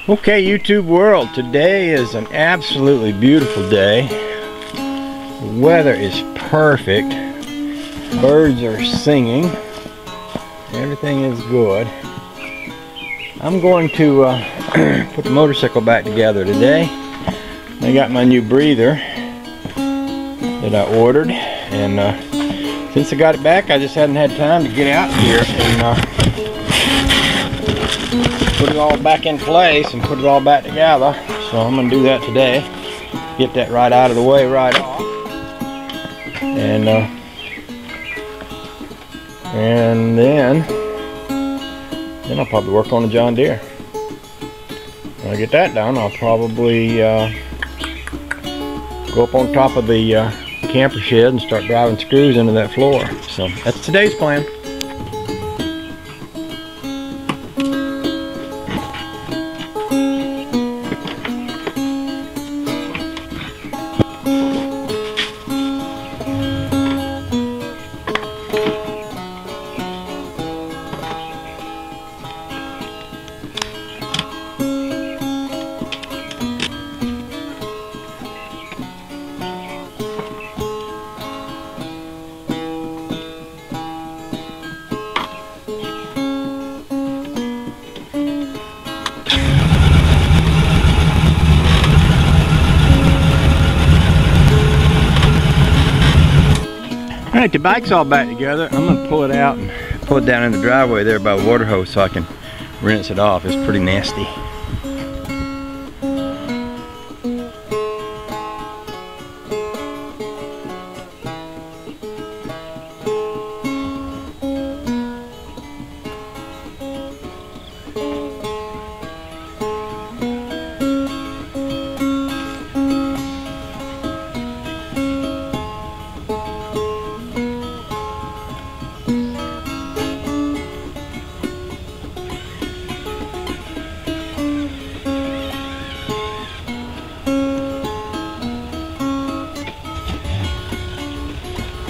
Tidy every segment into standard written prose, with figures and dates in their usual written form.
Okay, YouTube world, today is an absolutely beautiful day. The weather is perfect. Birds are singing. Everything is good. I'm going to put the motorcycle back together today. I got my new breather that I ordered, and since I got it back, I just hadn't had time to get out here and put it all back in place and put it all back together. So I'm going to do that today. Get that right out of the way right off. And then I'll probably work on the John Deere. When I get that done, I'll probably go up on top of the camper shed and start driving screws into that floor. So that's today's plan. Alright, the bike's all back together. I'm going to pull it out and pull it down in the driveway there by the water hose so I can rinse it off. It's pretty nasty.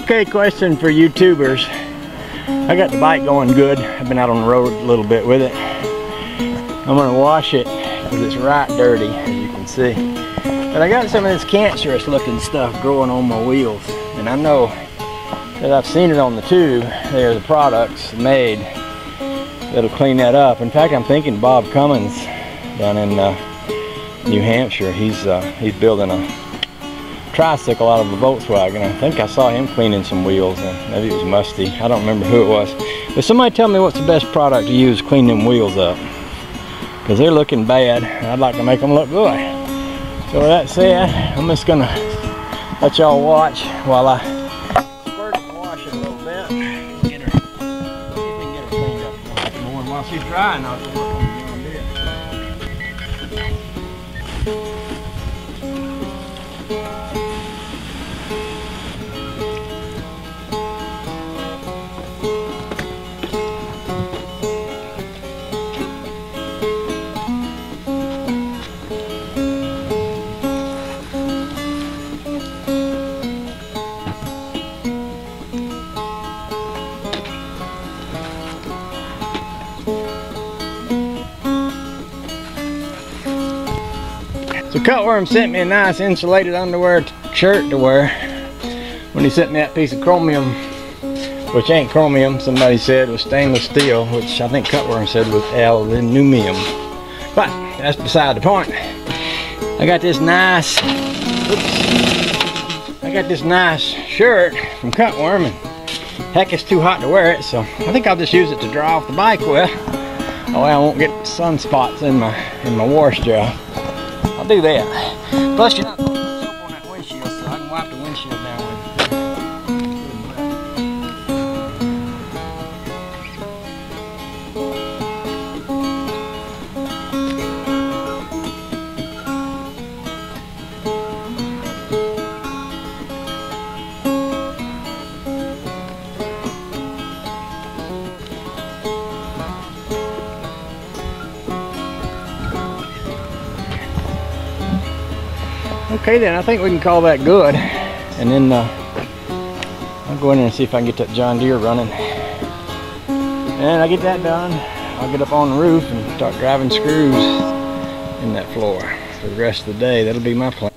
Okay, question for YouTubers. I got the bike going good. I've been out on the road a little bit with it. I'm gonna wash it because it's right dirty, as you can see. But I got some of this cancerous looking stuff growing on my wheels. And I know that I've seen it on the tube. There's the products made that'll clean that up. In fact, I'm thinking Bob Cummins down in New Hampshire, he's building a tricycle out of a Volkswagen. I think I saw him cleaning some wheels, and maybe it was Musty. I don't remember who it was. But somebody tell me what's the best product to use to clean them wheels up, because they're looking bad and I'd like to make them look good. So with that said, I'm just gonna let y'all watch while I squirt it and wash it a little bit. Get her, see if we can get her cleaned up a little more. And while she's drying, I'll work on the John Deere. So Cutworm sent me a nice insulated underwear shirt to wear when he sent me that piece of chromium, which ain't chromium, somebody said was stainless steel, which I think Cutworm said was aluminum. But that's beside the point. I got this nice, shirt from Cutworm, and heck, it's too hot to wear it, so I think I'll just use it to dry off the bike with. That way I won't get sunspots in my wash gel. I'll do that. Plus, you're not putting soap on that windshield, so I can wipe the windshield down with it. Okay then, I think we can call that good. And then I'll go in there and see if I can get that John Deere running. And I get that done, I'll get up on the roof and start driving screws that floor for the rest of the day. That'll be my plan.